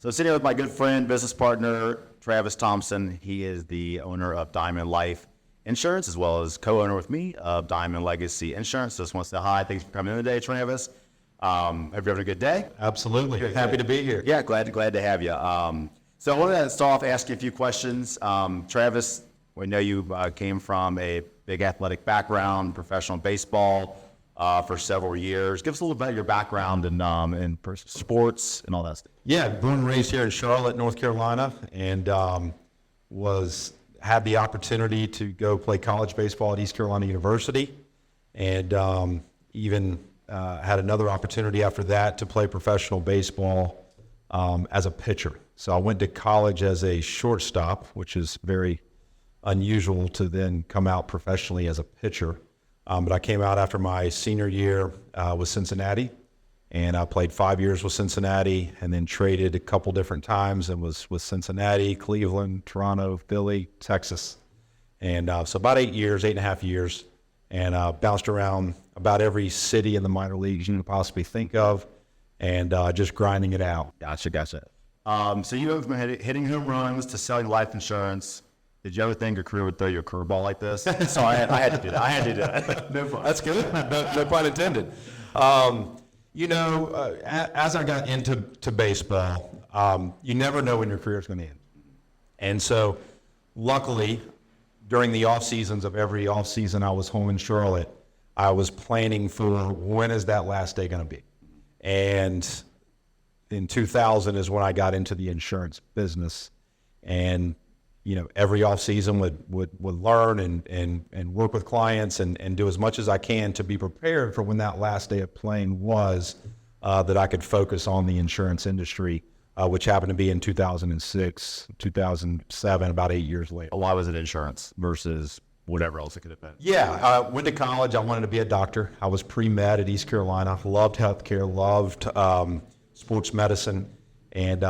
So sitting with my good friend, business partner, Travis Thompson. He is the owner of Diamond Life Insurance, as well as co-owner with me of Diamond Legacy Insurance. Just want to say hi. Thanks for coming in today, Travis. Have you having a good day? Absolutely. Happy to be here. Yeah, glad to have you. So I wanted to start off asking a few questions. Travis, we know you came from a big athletic background, professional baseball for several years. Give us a little bit of your background in sports and all that stuff. Yeah, born and raised here in Charlotte, North Carolina, and had the opportunity to go play college baseball at East Carolina University, and even had another opportunity after that to play professional baseball as a pitcher. So I went to college as a shortstop, which is very unusual to then come out professionally as a pitcher. But I came out after my senior year with Cincinnati, and I played 5 years with Cincinnati and then traded a couple different times and was with Cincinnati, Cleveland, Toronto, Philly, Texas. And so about 8.5 years, and bounced around about every city in the minor leagues you can possibly think of, and just grinding it out. Gotcha. So you went from hitting home runs to selling life insurance. Did you ever think your career would throw you a curveball like this? So I had to do that. No fun. That's good. No pun intended. As I got into baseball, you never know when your career is going to end. And so luckily, during the off seasons of every off season I was home in Charlotte, I was planning for when is that last day going to be. And in 2000 is when I got into the insurance business, and every off season would learn and work with clients and do as much as I can to be prepared for when that last day of playing was, that I could focus on the insurance industry, which happened to be in 2006, 2007, about 8 years later. Why was it insurance versus whatever else it could have been? Yeah, I went to college. I wanted to be a doctor. I was pre-med at East Carolina. Loved healthcare, loved sports medicine, and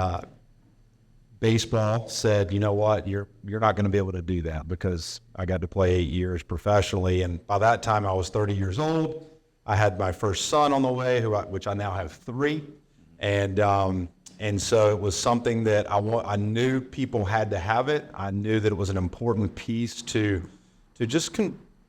baseball said, you know what, you're not going to be able to do that, because I got to play 8 years professionally. And by that time I was 30 years old. I had my first son on the way, which I now have 3. And so it was something that I knew people had to have it. I knew that it was an important piece to just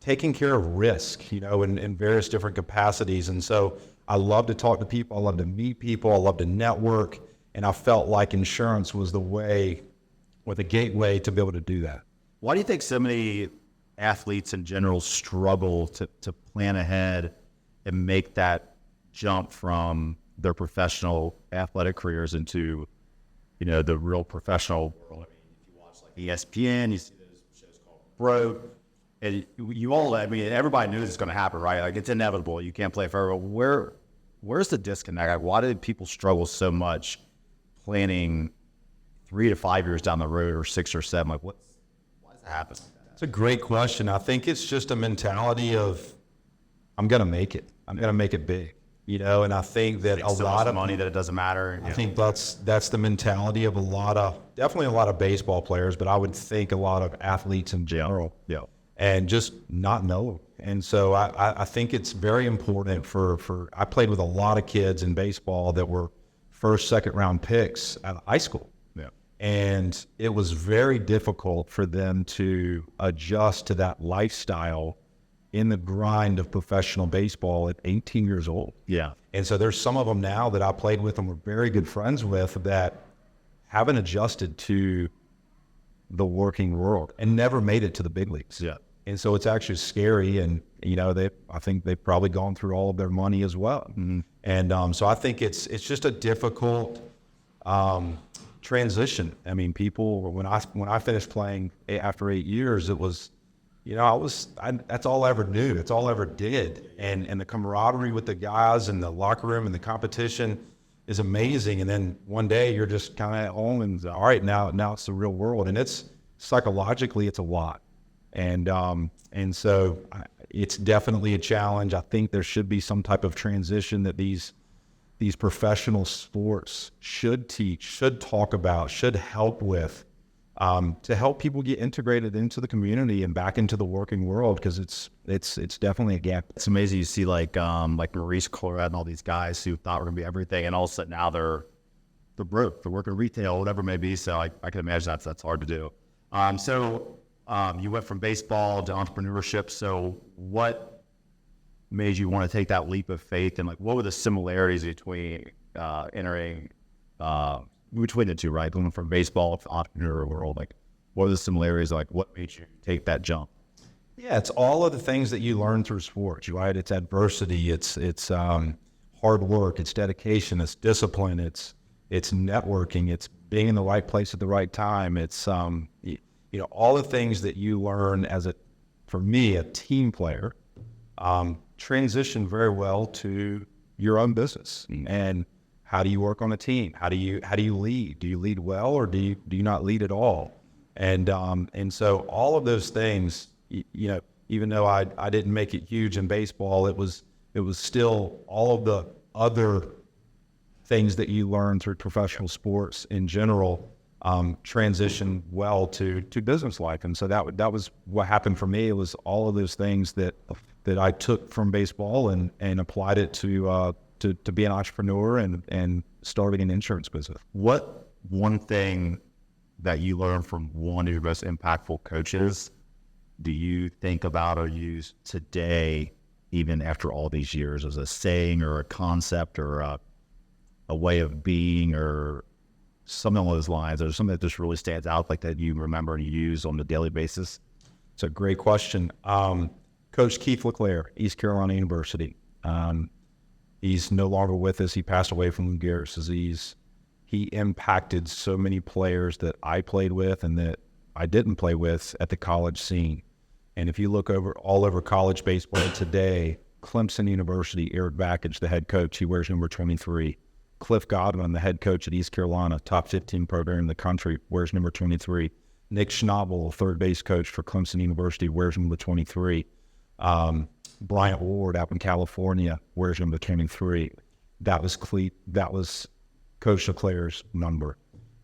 taking care of risk, in various different capacities. And so I love to talk to people. I love to meet people. I love to network. And I felt like insurance was the way, or the gateway, to be able to do that. Why do you think so many athletes in general struggle to plan ahead and make that jump from their professional athletic careers into, the real professional world? I mean, if you watch like ESPN, you see those shows called Pro, and everybody knows it's going to happen, right? Like, it's inevitable. You can't play forever. Where's the disconnect? Like, why do people struggle so much planning 3 to 5 years down the road, or 6 or 7? Like, why does that happen? It's a great question. I think it's just a mentality of, I'm going to make it. I'm going to make it big, and I think that a lot of money that it doesn't matter. I think that's the mentality of definitely a lot of baseball players, but I would think a lot of athletes in general. Yeah. And just not know. And so I think it's very important I played with a lot of kids in baseball that were first, second round picks out of high school. Yeah. And it was very difficult for them to adjust to that lifestyle in the grind of professional baseball at 18 years old. Yeah. And so there's some of them now that I played with and were very good friends with that haven't adjusted to the working world and never made it to the big leagues. Yeah. And so it's actually scary, and I think they've probably gone through all of their money as well. Mm-hmm. And so I think it's just a difficult transition. I mean, people, when I finished playing after 8 years, it was, that's all I ever knew. It's all I ever did. And the camaraderie with the guys and the locker room and the competition is amazing. And then one day you're just kind of at home and, all right, now it's the real world. And it's psychologically, it's a lot. And so it's definitely a challenge. I think there should be some type of transition that these professional sports should teach, should talk about, should help with, to help people get integrated into the community and back into the working world, because it's definitely a gap. It's amazing. You see like Maurice Colorado and all these guys who thought were going to be everything, and all of a sudden now they're they're broke, they're working retail, whatever it may be. So I can imagine that's hard to do. You went from baseball to entrepreneurship. So what made you want to take that leap of faith, and like what were the similarities between entering between the two, right? Going from baseball to entrepreneur world, like what are the similarities? Like what made you take that jump? Yeah, it's all of the things that you learn through sports, right? It's adversity, it's hard work, it's dedication, it's discipline, it's networking, it's being in the right place at the right time. It's all the things that you learn as for me, a team player, transition very well to your own business. And how do you work on a team? How do you lead? Do you lead well, or do you not lead at all? And so all of those things, even though I didn't make it huge in baseball, it was still all of the other things that you learn through professional sports in general transition well to business life. And so that was what happened for me. It was all of those things that I took from baseball and applied it to be an entrepreneur and starting an insurance business. What one thing that you learned from one of your most impactful coaches do you think about or use today, even after all these years, as a saying or a concept or a way of being or something along those lines, or something that just really stands out, like that you remember and you use on a daily basis? It's a great question. Coach Keith LeClaire, East Carolina University. He's no longer with us. He passed away from Lou Gehrig's disease. He impacted so many players that I played with and that I didn't play with at the college scene. And if you look all over college baseball today, Clemson University, Eric Bakich, the head coach, he wears number 23. Cliff Godwin, the head coach at East Carolina, top 15 program in the country, wears number 23. Nick Schnabel, third base coach for Clemson University, wears number 23. Bryant Ward out in California wears number 23. That was Coach LeClaire's number.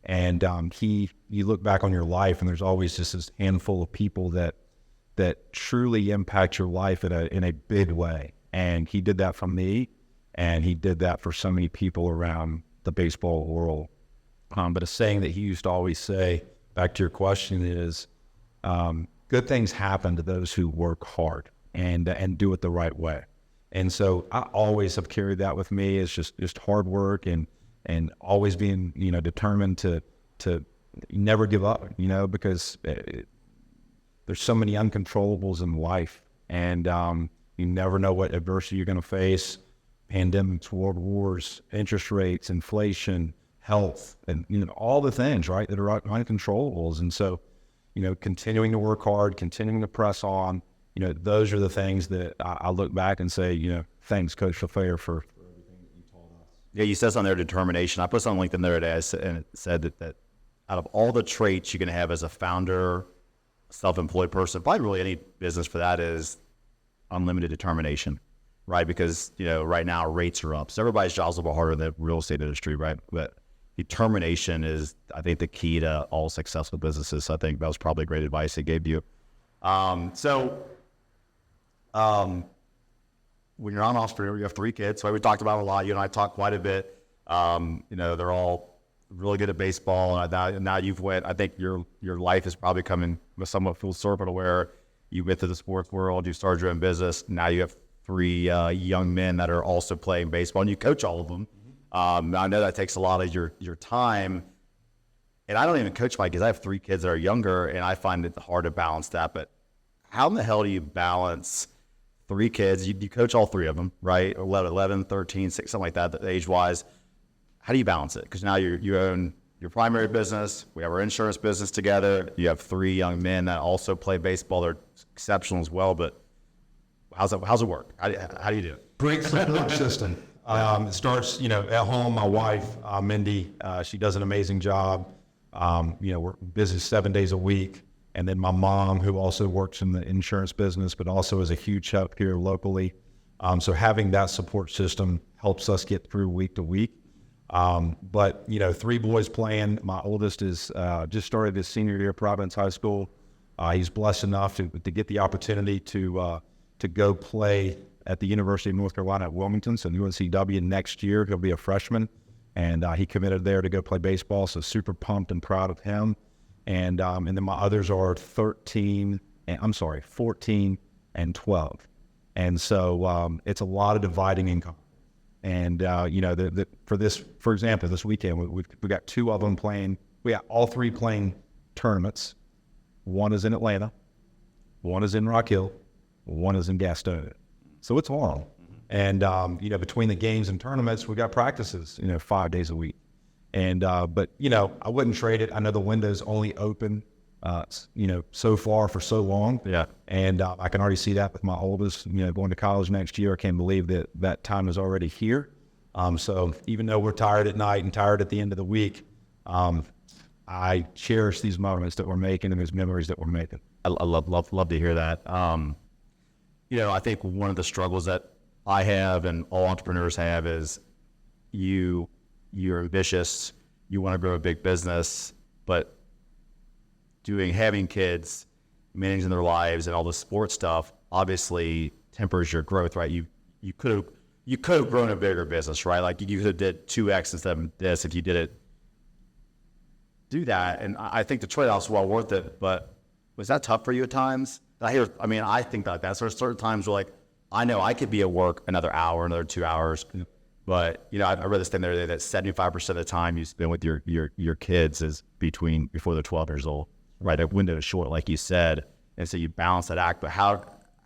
And you look back on your life, and there's always just this handful of people that truly impact your life in a big way. And he did that for me, and he did that for so many people around the baseball world. But a saying that he used to always say, back to your question, is good things happen to those who work hard and do it the right way. And so I always have carried that with me. It's just hard work and always being, determined to never give up, because there's so many uncontrollables in life, and you never know what adversity you're going to face. Pandemics, world wars, interest rates, inflation, health, and all the things, right, that are uncontrollables. And so, continuing to work hard, continuing to press on, those are the things that I look back and say, thanks, Coach LeClaire, for everything that you told us. Yeah, you said something there, determination. I put something on LinkedIn the other day, and it said that out of all the traits you can have as a founder, self-employed person, probably really any business for that, is unlimited determination, right? Because, right now rates are up. So everybody's jobs a little bit harder in the real estate industry, right? But determination is, I think, the key to all successful businesses. So I think that was probably great advice they gave you. When you're an entrepreneur, you have 3 kids. So we talked about it a lot. You and I talked quite a bit. They're all really good at baseball. And now you've went, I think your life is probably coming somewhat full circle to where you went to the sports world, you started your own business. Now you have 3 young men that are also playing baseball, and you coach all of them. I know that takes a lot of your time. And I don't even coach my kids. I have 3 kids that are younger, and I find it hard to balance that. But how in the hell do you balance 3 kids? You coach all 3 of them, right? 11, 13, 6, something like that, age-wise. How do you balance it? Because now you own your primary business. We have our insurance business together. You have 3 young men that also play baseball. They're exceptional as well. But how's it work? How do you do it? Great support system. It starts, at home. My wife, Mindy, she does an amazing job. We're busy 7 days a week. And then my mom, who also works in the insurance business, but also is a huge help here locally. So having that support system helps us get through week to week. But 3 boys playing. My oldest is just started his senior year at Providence High School. He's blessed enough to get the opportunity to go play at the University of North Carolina at Wilmington, so UNCW next year. He'll be a freshman. and he committed there to go play baseball. So super pumped and proud of him. And then my others are 14 and 12. And so it's a lot of dividing income. And, for example, this weekend, we got 2 of them playing. We got all 3 playing tournaments. One is in Atlanta, one is in Rock Hill, one is in Gastonia. So it's long. And, between the games and tournaments, we got practices, 5 days a week. And, but I wouldn't trade it. I know the window's only open, so far for so long. Yeah. And I can already see that with my oldest, going to college next year. I can't believe that time is already here. So even though we're tired at night and tired at the end of the week, I cherish these moments that we're making and these memories that we're making. I love to hear that. I think one of the struggles that I have and all entrepreneurs have is you're ambitious, you want to grow a big business, but having kids, managing their lives and all the sports stuff obviously tempers your growth, right? You could have grown a bigger business, right? Like you could have did 2x instead of this if you did it. Do that, and I think the trade-off's well worth it, but was that tough for you at times? I think like that. So there's certain times where like, I know I could be at work another hour, another 2 hours, but I read this thing the other day that 75% of the time you spend with your kids is before they're 12 years old, right? A window is short, like you said, and so you balance that act. But how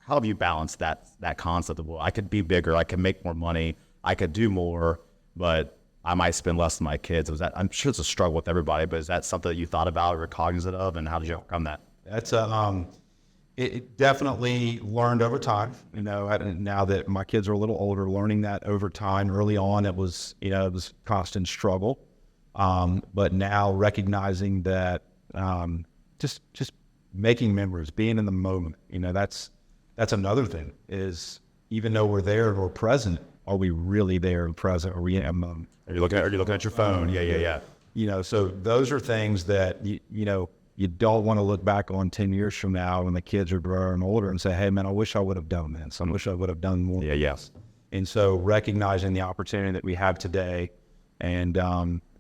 have you balanced that concept of, well, I could be bigger, I could make more money, I could do more, but I might spend less on my kids? I'm sure it's a struggle with everybody, but is that something that you thought about or cognizant of, and how did you overcome that? That's it definitely learned over time. Now that my kids are a little older, learning that over time. Early on, it was constant struggle, but now recognizing that just making memories, being in the moment. That's another thing. Is even though we're there and we're present, are we really there and present? Are we in a moment? Are you looking at your phone? Yeah. So those are things that you don't want to look back on 10 years from now when the kids are growing older and say, hey man, I wish I would have done this. I wish I would have done more. Yeah. Yes. And so recognizing the opportunity that we have today and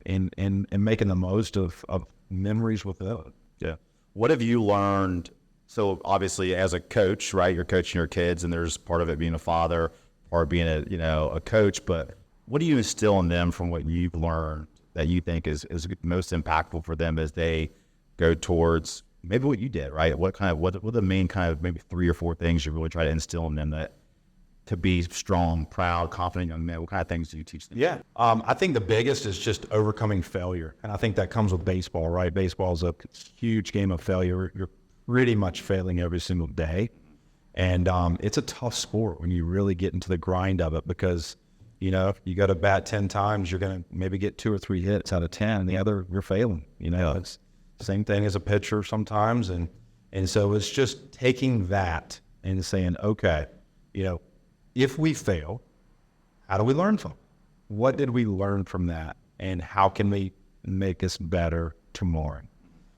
making the most of memories with it. Yeah. What have you learned? So obviously as a coach, right, you're coaching your kids, and there's part of it being a father, part of being a coach, but what do you instill in them from what you've learned that you think is most impactful for them as they go towards maybe what you did, right? What are the main kind of maybe 3 or 4 things you really try to instill in them that to be strong, proud, confident young men? What kind of things do you teach them? Yeah. I think the biggest is just overcoming failure. And I think that comes with baseball, right? Baseball is a huge game of failure. You're pretty much failing every single day. And it's a tough sport when you really get into the grind of it, because you go to bat 10 times, you're going to maybe get 2 or 3 hits out of 10, and the other you're failing. It's the same thing as a pitcher sometimes. And so it's just taking that and saying, okay, if we fail, how do we learn from it? What did we learn from that? And how can we make us better tomorrow?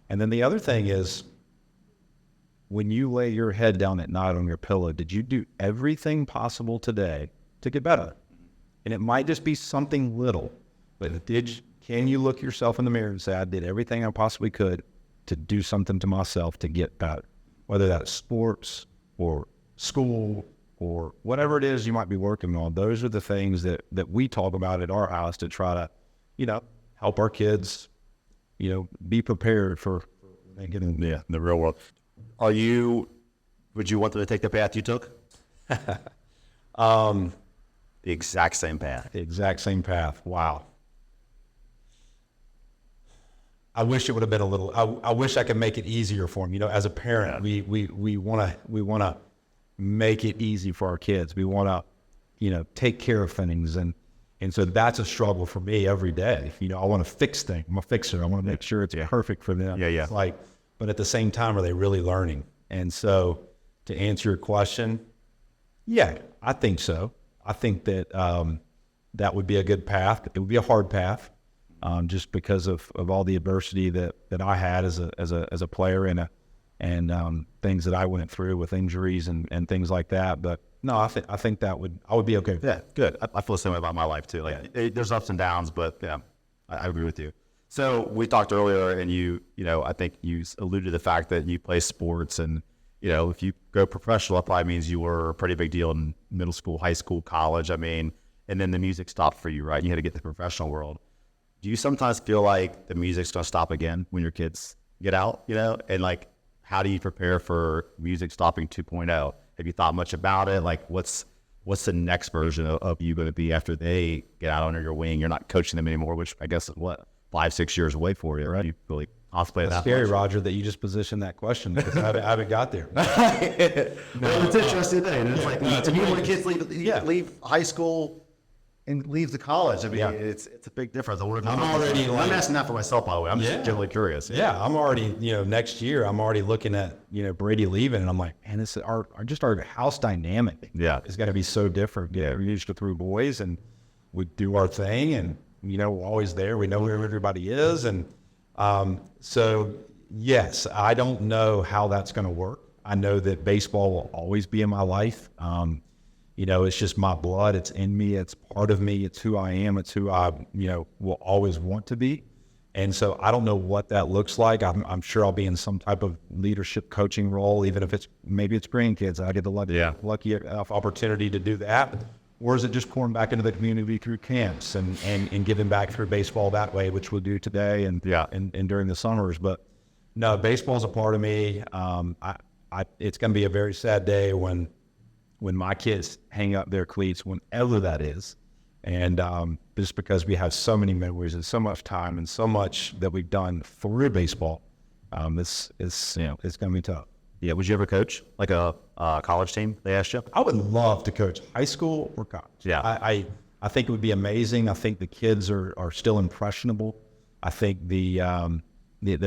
And then the other thing is, when you lay your head down at night on your pillow, did you do everything possible today to get better? And it might just be something little, but can you look yourself in the mirror and say, I did everything I possibly could to do something to myself to get better? Whether that's sports or school or whatever it is you might be working on. Those are the things that we talk about at our house to try to, help our kids, be prepared for getting in the real world. Would you want them to take the path you took? The exact same path. The exact same path. Wow. I wish it would have been a little. I wish I could make it easier for them. As a parent, we want to make it easy for our kids. We want to, take care of things, and so that's a struggle for me every day. I want to fix things. I'm a fixer. I want to make sure it's perfect for them. Yeah. But at the same time, are they really learning? And so, to answer your question, yeah, I think so. I think that that would be a good path. It would be a hard path, just because of all the adversity that I had as a player and and things that I went through with injuries and things like that. But no, I think I would be okay with that. Yeah, good. I feel the same way about my life too. Like there's ups and downs, but yeah, I agree with you. So we talked earlier, and I think you alluded to the fact that you play sports, and if you go professional, that probably means you were a pretty big deal in middle school, high school, college. I mean, and then the music stopped for you, right? You had to get to the professional world. Do you sometimes feel like the music's going to stop again when your kids get out? And like, how do you prepare for music stopping 2.0? Have you thought much about it? Like, what's the next version of you going to be after they get out under your wing? You're not coaching them anymore, which I guess is 5-6 years away for you, right? You really contemplate that. It's scary, Roger, that you just positioned that question because I haven't got there. Well, it's interesting thing. And it's like to me, when kids leave high school and leave to college, I mean, it's a big difference. I'm asking that for myself, by the way. I'm just generally curious. Yeah, I'm already, next year, I'm already looking at, Brady leaving, and I'm like, man, this is our house dynamic. Yeah, it's going to be so different. Yeah, we're used to through boys, and we do our thing, and we're always there. We know where everybody is, and so yes, I don't know how that's going to work. I know that baseball will always be in my life. It's just my blood. It's in me. It's part of me. It's who I am. It's who I, will always want to be. And so I don't know what that looks like. I'm sure I'll be in some type of leadership coaching role, even if it's grandkids. I get the lucky enough opportunity to do that. Or is it just pouring back into the community through camps and giving back through baseball that way, which we'll do today and during the summers. But no, baseball's a part of me. It's going to be a very sad day when my kids hang up their cleats, whenever that is. And just because we have so many memories and so much time and so much that we've done through baseball, it's going to be tough. Yeah. Would you ever coach like a college team? They asked you. I would love to coach high school or college. Yeah. I think it would be amazing. I think the kids are still impressionable. I think the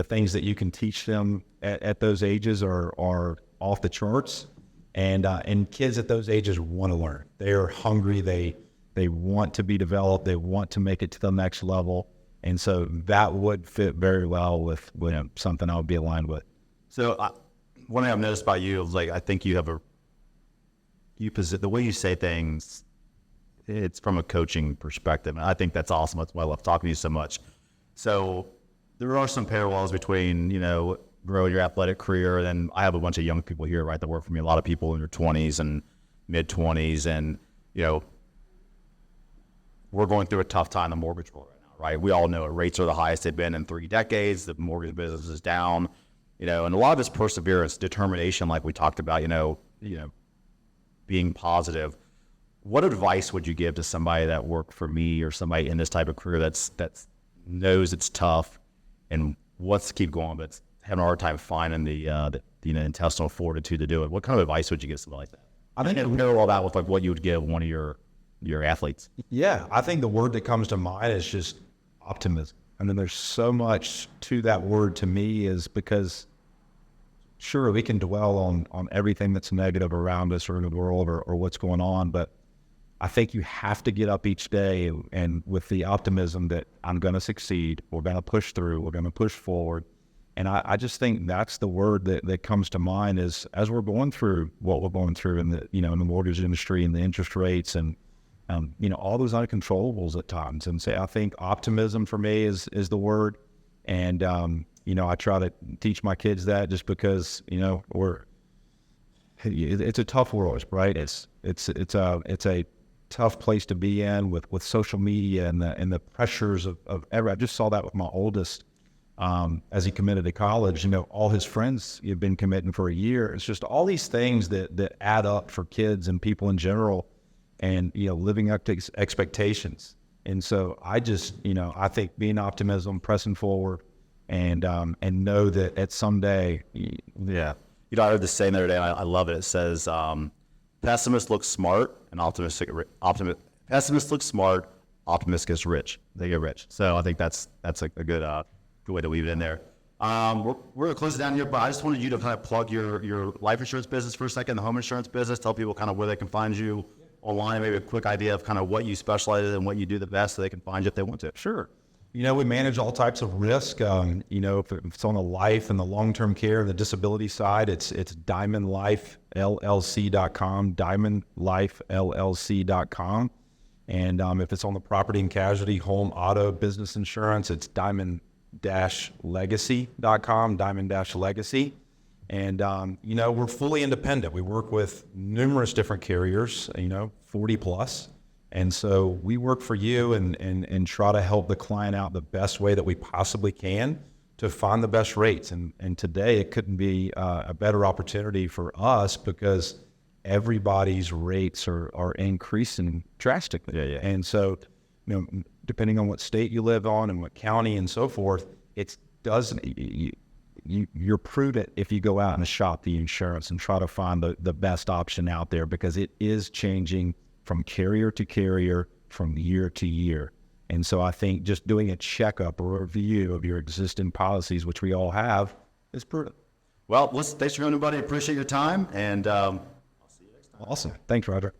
things that you can teach them at those ages are off the charts. And kids at those ages want to learn. They are hungry. They want to be developed. They want to make it to the next level. And so that would fit very well with something I would be aligned with. So one thing I've noticed about you is I think you have the way you say things, it's from a coaching perspective. And I think that's awesome. That's why I love talking to you so much. So there are some parallels between, growing your athletic career. And then I have a bunch of young people here, right, that work for me. A lot of people in their 20s and mid-20s. And, we're going through a tough time in the mortgage world right now, right? We all know it. Rates are the highest they've been in 3 decades. The mortgage business is down, and a lot of it's perseverance, determination, like we talked about, being positive. What advice would you give to somebody that worked for me or somebody in this type of career that knows it's tough and wants to keep going, but having a hard time finding the intestinal fortitude to do it? What kind of advice would you give somebody like that? I think you know all that with what you would give one of your athletes. Yeah, I think the word that comes to mind is just optimism. I mean, there's so much to that word to me, is because sure, we can dwell on everything that's negative around us or in the world or what's going on, but I think you have to get up each day and with the optimism that I'm going to succeed, we're going to push through, we're going to push forward. And I just think that's the word that comes to mind is as we're going through what we're going through in the, in the mortgage industry and the interest rates and, all those uncontrollables at times. And so I think optimism for me is the word. And, I try to teach my kids that just because, it's a tough world, right? It's a tough place to be in with social media and the pressures of I just saw that with my oldest. As he committed to college, all his friends have been committing for a year. It's just all these things that add up for kids and people in general, and living up to expectations. And so I just, I think being optimism, pressing forward, and know that at someday, yeah. I heard this saying the other day, and I love it. It says, "Pessimists look smart, and pessimists look smart. Optimists get rich. They get rich." So I think that's a good way to weave it in there. We're going to close it down here, but I just wanted you to kind of plug your life insurance business for a second, the home insurance business, tell people kind of where they can find you online, maybe a quick idea of kind of what you specialize in and what you do the best so they can find you if they want to. Sure. We manage all types of risk. If it's on the life and the long-term care and the disability side, it's diamondlifellc.com, diamondlifellc.com. And if it's on the property and casualty, home, auto, business insurance, it's diamond-legacy.com, diamond-legacy. And, we're fully independent. We work with numerous different carriers, 40 plus. And so we work for you and try to help the client out the best way that we possibly can to find the best rates. And today it couldn't be a better opportunity for us because everybody's rates are increasing drastically. Yeah. And so, depending on what state you live on and what county and so forth, you're prudent if you go out and shop the insurance and try to find the best option out there because it is changing from carrier to carrier, from year to year. And so I think just doing a checkup or a review of your existing policies, which we all have, is prudent. Well, thanks for coming, buddy. Appreciate your time. And Awesome. Thanks, Roger.